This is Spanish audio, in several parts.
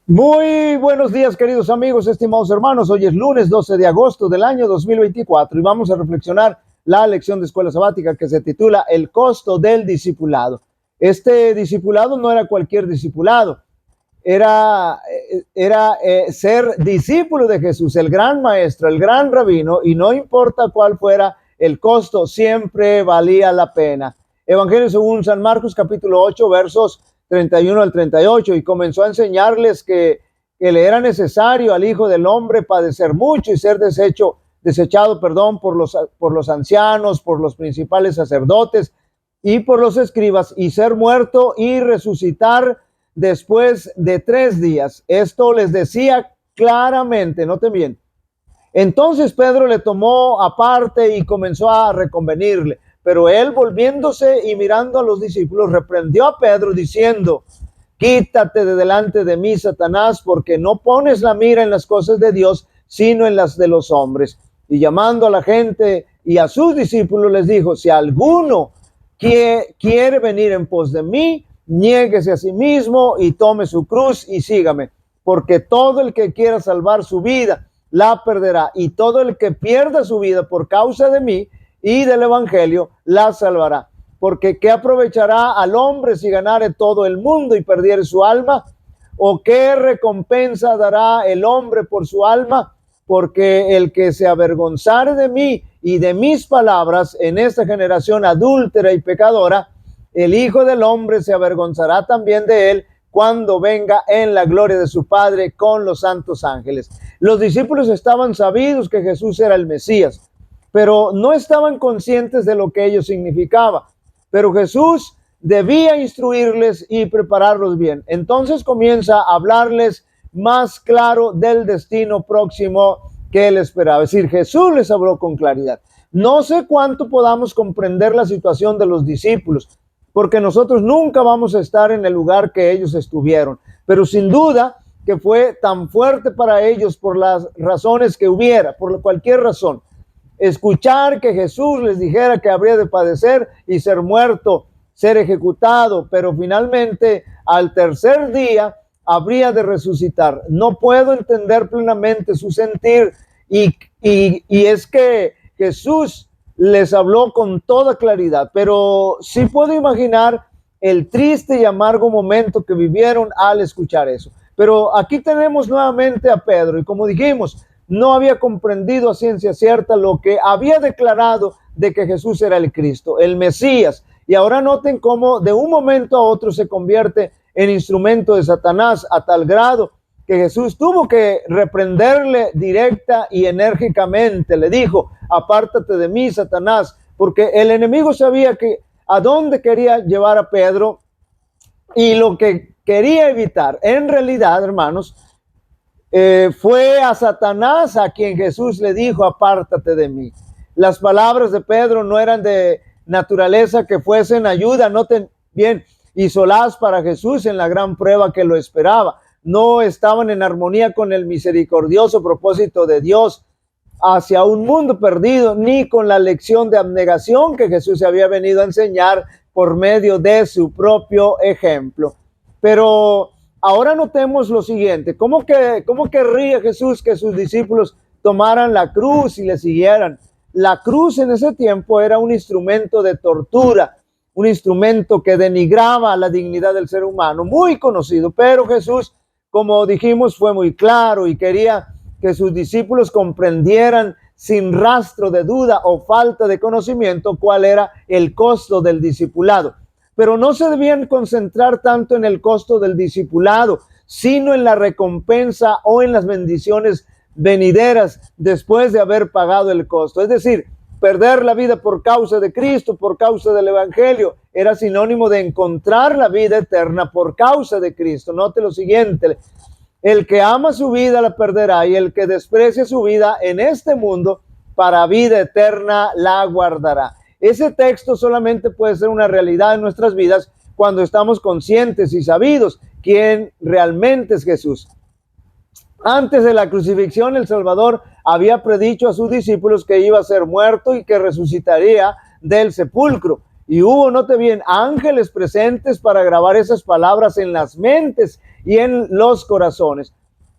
Muy buenos días, queridos amigos, estimados hermanos. Hoy es lunes 12 de agosto del año 2024 y vamos a reflexionar la lección de escuela sabática que se titula El costo del discipulado. Este discipulado no era cualquier discipulado, era ser discípulo de Jesús, el gran maestro, el gran rabino, y no importa cuál fuera el costo, siempre valía la pena. Evangelio según San Marcos, capítulo 8, versos 31 al 38, y comenzó a enseñarles que le era necesario al Hijo del Hombre padecer mucho y ser desechado por los ancianos, por los principales sacerdotes y por los escribas, y ser muerto y resucitar después de 3 días. Esto les decía claramente, noten bien. Entonces Pedro le tomó aparte y comenzó a reconvenirle. Pero él, volviéndose y mirando a los discípulos, reprendió a Pedro diciendo: quítate de delante de mí, Satanás, porque no pones la mira en las cosas de Dios, sino en las de los hombres. Y llamando a la gente y a sus discípulos les dijo: si alguno quiere venir en pos de mí, niéguese a sí mismo y tome su cruz y sígame. Porque todo el que quiera salvar su vida, la perderá. Y todo el que pierda su vida por causa de mí y del evangelio, la salvará. Porque ¿qué aprovechará al hombre si ganare todo el mundo y perdiere su alma? ¿O qué recompensa dará el hombre por su alma? Porque el que se avergonzare de mí y de mis palabras en esta generación adúltera y pecadora, el Hijo del Hombre se avergonzará también de él cuando venga en la gloria de su Padre con los santos ángeles. Los discípulos estaban sabidos que Jesús era el Mesías, pero no estaban conscientes de lo que ello significaba. Pero Jesús debía instruirles y prepararlos bien. Entonces comienza a hablarles más claro del destino próximo que él esperaba. Es decir, Jesús les habló con claridad. No sé cuánto podamos comprender la situación de los discípulos, porque nosotros nunca vamos a estar en el lugar que ellos estuvieron. Pero sin duda que fue tan fuerte para ellos por las razones que hubiera, por cualquier razón. Escuchar que Jesús les dijera que habría de padecer y ser muerto, ser ejecutado, pero finalmente al tercer día habría de resucitar. No puedo entender plenamente su sentir y es que Jesús les habló con toda claridad, pero sí puedo imaginar el triste y amargo momento que vivieron al escuchar eso. Pero aquí tenemos nuevamente a Pedro y, como dijimos, no había comprendido a ciencia cierta lo que había declarado de que Jesús era el Cristo, el Mesías. Y ahora noten cómo de un momento a otro se convierte en instrumento de Satanás a tal grado que Jesús tuvo que reprenderle directa y enérgicamente. Le dijo: apártate de mí, Satanás, porque el enemigo sabía que a dónde quería llevar a Pedro y lo que quería evitar. En realidad, hermanos, fue a Satanás a quien Jesús le dijo: apártate de mí. Las palabras de Pedro no eran de naturaleza que fuesen ayuda, noten bien, y solaz para Jesús en la gran prueba que lo esperaba. No estaban en armonía con el misericordioso propósito de Dios hacia un mundo perdido, ni con la lección de abnegación que Jesús había venido a enseñar por medio de su propio ejemplo. Pero ahora notemos lo siguiente: ¿cómo querría Jesús que sus discípulos tomaran la cruz y le siguieran? La cruz en ese tiempo era un instrumento de tortura, un instrumento que denigraba la dignidad del ser humano, muy conocido. Pero Jesús, como dijimos, fue muy claro y quería que sus discípulos comprendieran sin rastro de duda o falta de conocimiento cuál era el costo del discipulado. Pero no se debían concentrar tanto en el costo del discipulado, sino en la recompensa o en las bendiciones venideras después de haber pagado el costo. Es decir, perder la vida por causa de Cristo, por causa del evangelio, era sinónimo de encontrar la vida eterna por causa de Cristo. Note lo siguiente: el que ama su vida la perderá, y el que desprecia su vida en este mundo para vida eterna la guardará. Ese texto solamente puede ser una realidad en nuestras vidas cuando estamos conscientes y sabidos quién realmente es Jesús. Antes de la crucifixión, el Salvador había predicho a sus discípulos que iba a ser muerto y que resucitaría del sepulcro. Y hubo, note bien, ángeles presentes para grabar esas palabras en las mentes y en los corazones.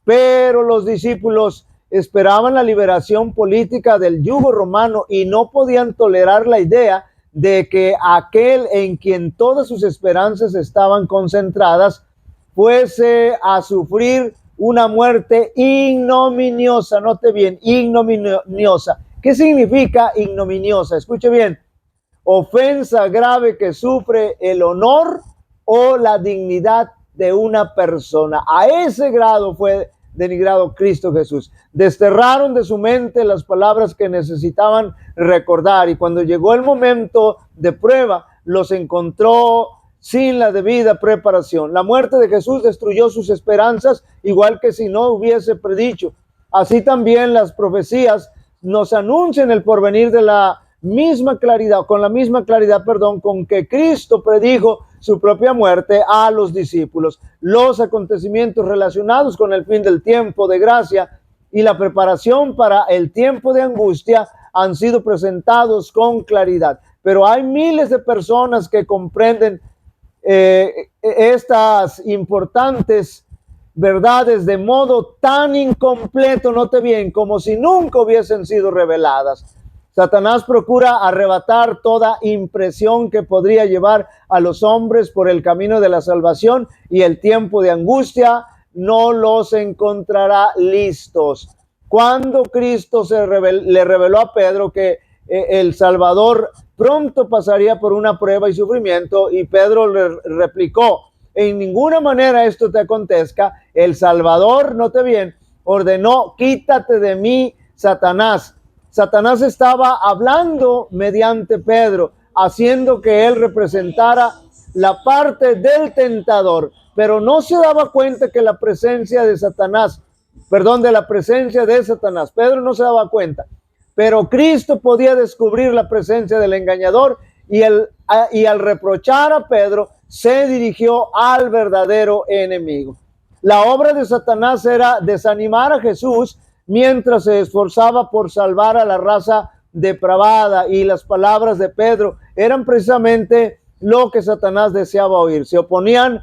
Pero los discípulos esperaban la liberación política del yugo romano y no podían tolerar la idea de que aquel en quien todas sus esperanzas estaban concentradas fuese a sufrir una muerte ignominiosa. Note bien, ignominiosa. ¿Qué significa ignominiosa? Escuche bien. Ofensa grave que sufre el honor o la dignidad de una persona. A ese grado fue denigrado Cristo Jesús. Desterraron de su mente las palabras que necesitaban recordar, y cuando llegó el momento de prueba, los encontró sin la debida preparación. La muerte de Jesús destruyó sus esperanzas, igual que si no hubiese predicho. Así también las profecías nos anuncian el porvenir de la misma claridad, con la misma claridad, con que Cristo predijo su propia muerte a los discípulos. Los acontecimientos relacionados con el fin del tiempo de gracia y la preparación para el tiempo de angustia han sido presentados con claridad. Pero hay miles de personas que comprenden estas importantes verdades de modo tan incompleto, note bien, como si nunca hubiesen sido reveladas. Satanás procura arrebatar toda impresión que podría llevar a los hombres por el camino de la salvación, y el tiempo de angustia no los encontrará listos. Cuando Cristo le reveló a Pedro que el Salvador pronto pasaría por una prueba y sufrimiento, y Pedro le replicó: en ninguna manera esto te acontezca. El Salvador, note bien, ordenó: quítate de mí, Satanás. Satanás estaba hablando mediante Pedro, haciendo que él representara la parte del tentador, pero no se daba cuenta que la presencia de Satanás, de la presencia de Satanás. Pedro no se daba cuenta, pero Cristo podía descubrir la presencia del engañador, y al reprochar a Pedro, se dirigió al verdadero enemigo. La obra de Satanás era desanimar a Jesús mientras se esforzaba por salvar a la raza depravada, y las palabras de Pedro eran precisamente lo que Satanás deseaba oír. Se oponían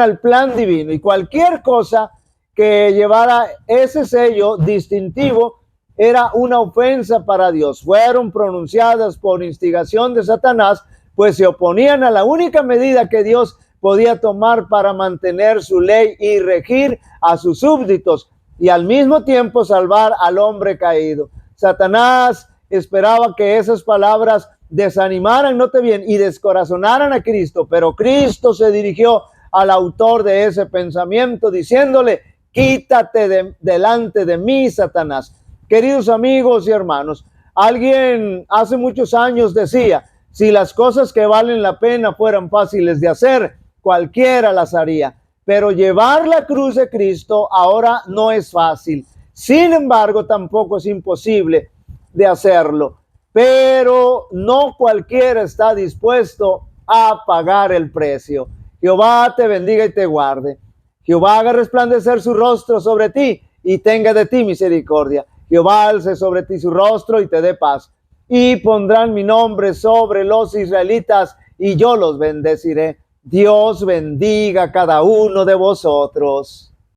al plan divino, y cualquier cosa que llevara ese sello distintivo era una ofensa para Dios. Fueron pronunciadas por instigación de Satanás, pues se oponían a la única medida que Dios podía tomar para mantener su ley y regir a sus súbditos, y al mismo tiempo salvar al hombre caído. Satanás esperaba que esas palabras desanimaran, note bien, y descorazonaran a Cristo, pero Cristo se dirigió al autor de ese pensamiento diciéndole: quítate delante de mí, Satanás. Queridos amigos y hermanos, alguien hace muchos años decía: si las cosas que valen la pena fueran fáciles de hacer, cualquiera las haría. Pero llevar la cruz de Cristo ahora no es fácil. Sin embargo, tampoco es imposible de hacerlo. Pero no cualquiera está dispuesto a pagar el precio. Jehová te bendiga y te guarde. Jehová haga resplandecer su rostro sobre ti y tenga de ti misericordia. Jehová alce sobre ti su rostro y te dé paz. Y pondrán mi nombre sobre los israelitas y yo los bendeciré. Dios bendiga a cada uno de vosotros.